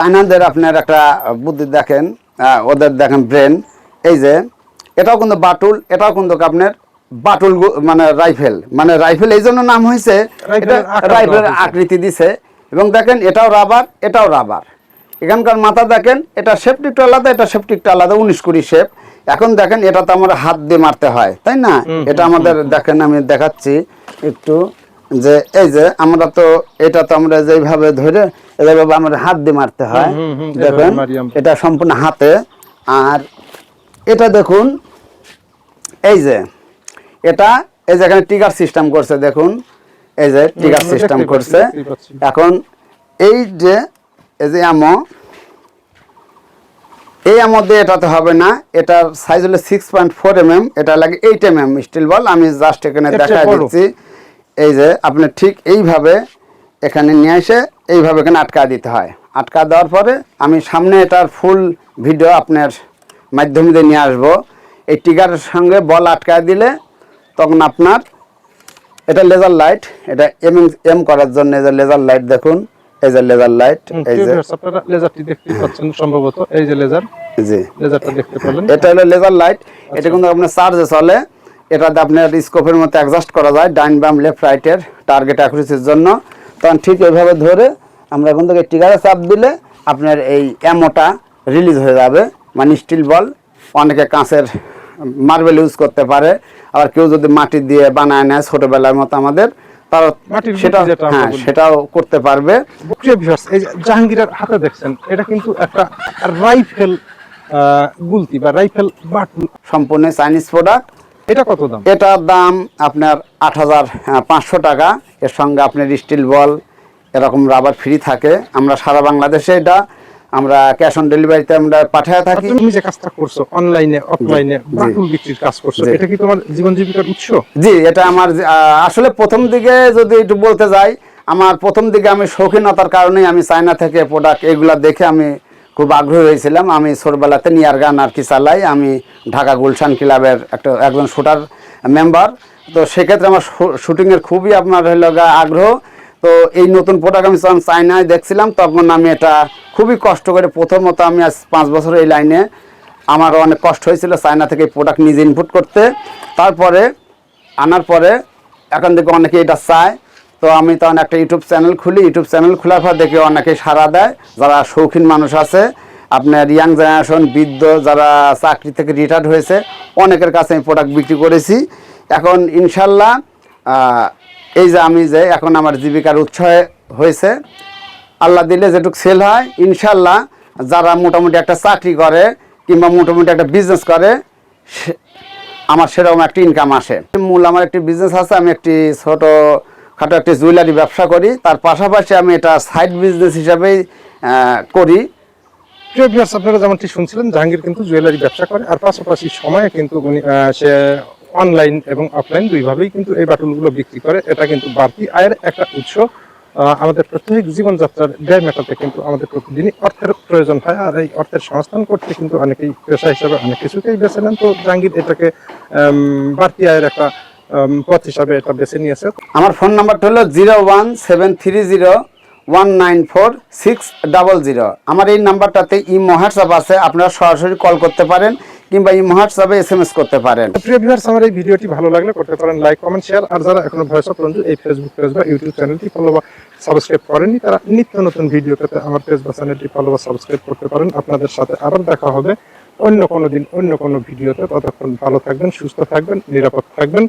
চাইনাদের আপনার একটা বুদ্ধি দেখেন, ওদের দেখেন ব্রেন। এই যে এটাও কিন্তু বাটুল, এটাও কিন্তু আপনার বাটুল মানে রাইফেল, মানে রাইফেল এই জন্য নাম হয়েছে, এটা রাইফেলের আকৃতি দিছে। এবং দেখেন এটাও রাবার, এটাও রাবার। এখানকার মাথা দেখেন, এটা সেপটিকটা আলাদা, এটা সেপটিকটা আলাদা, 19-20 শেপ। এখন দেখেন এটা তো আমরা হাত দিয়ে মারতে হয়, তাই না? এটা আমাদের দেখেন, আমি দেখাচ্ছি একটু, যে এই যে আমরা তো এটা তো আমরা যেভাবে ধরে এইভাবে আমরা হাত দিয়ে মারতে হয়, দেখেন এটা সম্পূর্ণ হাতে। আর এটা দেখুন, এই যে এটা, এই যে এখানে ট্রিগার সিস্টেম করছে, দেখুন এই যে ট্রিগার সিস্টেম করছে। এখন এই যে আমো, এই মধ্যে এটাতে হবে না, এটার সাইজ হলো 6.4 mm, এটা লাগে 8 mm স্টিল বল। আমি জাস্ট এখানে দেখা দিচ্ছি। এই যে আপনি ঠিক এইভাবে এখানে নিয়ে এসে এইভাবে এখানে আটকা দিতে হয়। আটকা দেওয়ার পরে আমি সামনে এটার ফুল ভিডিও আপনার মাধ্যমে দিয়ে নিয়ে আসবো। এই ট্রিগারের সঙ্গে বল আটকায় দিলে তখন আপনার এটা লেজার লাইট, এটা এম করার জন্য এই যে লেজার লাইট দেখুন, এই যে লেজার লাইট, এই যে আপনারা লেজারটি দেখতে পাচ্ছেন সম্ভবত, এই যে লেজার, জি লেজারটা দেখতে পেলেন, এটা হলো লেজার লাইট। এটা কিন্তু আপনার চার্জে চলে। এটাতে আপনার স্কোপের মতো অ্যাডজাস্ট করা যায়, ডাইন বাম লেফট রাইটের টার্গেট অ্যাকুরেসির জন্য। তখন ঠিক এইভাবে ধরে আমরা এখন থেকে ট্রিগারে চাপ দিলে আপনার এই অ্যামোটা রিলিজ হয়ে যাবে। মানে স্টিল বল, অনেকে কাঁচের মার্বেল ইউজ করতে পারে, আবার কেউ যদি মাটি দিয়ে বানায় নেয় ছোটবেলার মতো আমাদের, তারা সেটা হ্যাঁ সেটাও করতে পারবে। এই জাহাঙ্গীরের হাতে দেখছেন, এটা কিন্তু একটা রাইফেল গুলতি বা রাইফেল বাটুল, সম্পূর্ণ চাইনিজ প্রোডাক্ট। এটা কত দাম? এটার দাম আপনার 8,500 টাকা। এর সঙ্গে আপনার স্টিল বল এরকম রাবার ফ্রি থাকে। আমরা সারা বাংলাদেশে এটা আমরা ক্যাশ অন ডেলিভারিতে আমরা পাঠিয়ে থাকি। তুমি যে কাজটা করছো অনলাইনে অফলাইনে বাটুল বিক্রির কাজ করছো, এটা কি তোমার জীবন জীবিকার উৎস? জি, এটা আমার আসলে প্রথম দিকে যদি একটু বলতে যাই, আমার প্রথম দিকে আমি শৌখিনতার কারণেই আমি চায়না থেকে প্রোডাক্ট এগুলা দেখে আমি খুব আগ্রহী হয়েছিলাম। আমি ছোটবেলাতে নিয়ার গান আর কি চালাই। আমি ঢাকা গুলশান ক্লাবের একজন শুটার মেম্বার। তো সেক্ষেত্রে আমার শুটিংয়ের খুবই আপনার হইল আগ্রহ। তো এই নতুন প্রোডাক্ট আমি যখন চায়নায় দেখছিলাম, তখন আমি এটা খুবই কষ্ট করে, প্রথমত আমি আজ 5 বছর এই লাইনে, আমার অনেক কষ্ট হয়েছিল চায়না থেকে প্রোডাক্ট নিজে ইনপুট করতে। তারপরে আনার পরে এখন থেকে অনেকে এটা চায়। তো আমি তখন একটা ইউটিউব চ্যানেল খুলি। ইউটিউব চ্যানেল খোলার পর দেখে অনেকে সাড়া দেয়, যারা শৌখিন মানুষ আছে, আপনার ইয়াং জেনারেশন, বৃদ্ধ যারা চাকরি থেকে রিটায়ার্ড হয়েছে, অনেকের কাছে আমি প্রোডাক্ট বিক্রি করেছি। এখন ইনশাল্লাহ এই যে আমি যে এখন আমার জীবিকার উৎস হয়েছে, আল্লাহ দিলে যেটুকু সেল হয়, ইনশাল্লাহ যারা মোটামুটি একটা চাকরি করে কিংবা মোটামুটি একটা বিজনেস করে, আমার সেরকম একটা ইনকাম আসে। মূল আমার একটি বিজনেস আছে, আমি একটি ছোটোখাটো একটি জুয়েলারি ব্যবসা করি। তার পাশাপাশি আমি এটা সাইড বিজনেস হিসাবেই করি। আপনারা যেমনটি শুনছিলেন, জাহাঙ্গীর কিন্তু জুয়েলারি ব্যবসা করে, আর পাশাপাশি সময়ে কিন্তু সে অনলাইন এবং অফলাইন দুইভাবেই কিন্তু এই বাটুলগুলো বিক্রি করে। এটা কিন্তু বাড়তি আয়ের একটা উৎস। আমাদের প্রত্যেক জীবনযাত্রার ব্যয় মেটাতে কিন্তু আমাদের প্রতিদিনই অর্থের প্রয়োজন হয়, আর এই অর্থের সংস্থান করতে কিন্তু অনেকেই পেশা হিসাবে অনেক কিছুকেই বেছে নেন। তো জাহাঙ্গীর এটাকে বাড়তি আয়ের একটা পথ হিসাবে এটা বেছে নিয়েছে। আমার ফোন নাম্বারটা হলো 01730194600। আমার এই নাম্বারটাতে ইমো হোয়াটসঅ্যাপ আছে, আপনারা সরাসরি কল করতে পারেন কিংবা ইমো হোয়াটসঅ্যাপে SMS করতে পারেন। প্রিয় ভিউয়ার্স, আমার এই ভিডিওটি ভালো লাগলে করতে পারেন লাইক, কমেন্ট, শেয়ার। আর যারা এখনো ভয়েস অফ রঞ্জু এই ফেসবুক পেজ বা ইউটিউব চ্যানেলটি ফলো বা সাবস্ক্রাইব করেননি, তারা নিত্য নতুন ভিডিও পেতে আমার পেজ বা চ্যানেলটি ফলো বা সাবস্ক্রাইব করতে পারেন। আপনাদের সাথে আবার দেখা হবে অন্য কোনো দিন অন্য কোনো ভিডিওতে। ততক্ষণ ভালো থাকবেন, সুস্থ থাকবেন, নিরাপদ থাকবেন।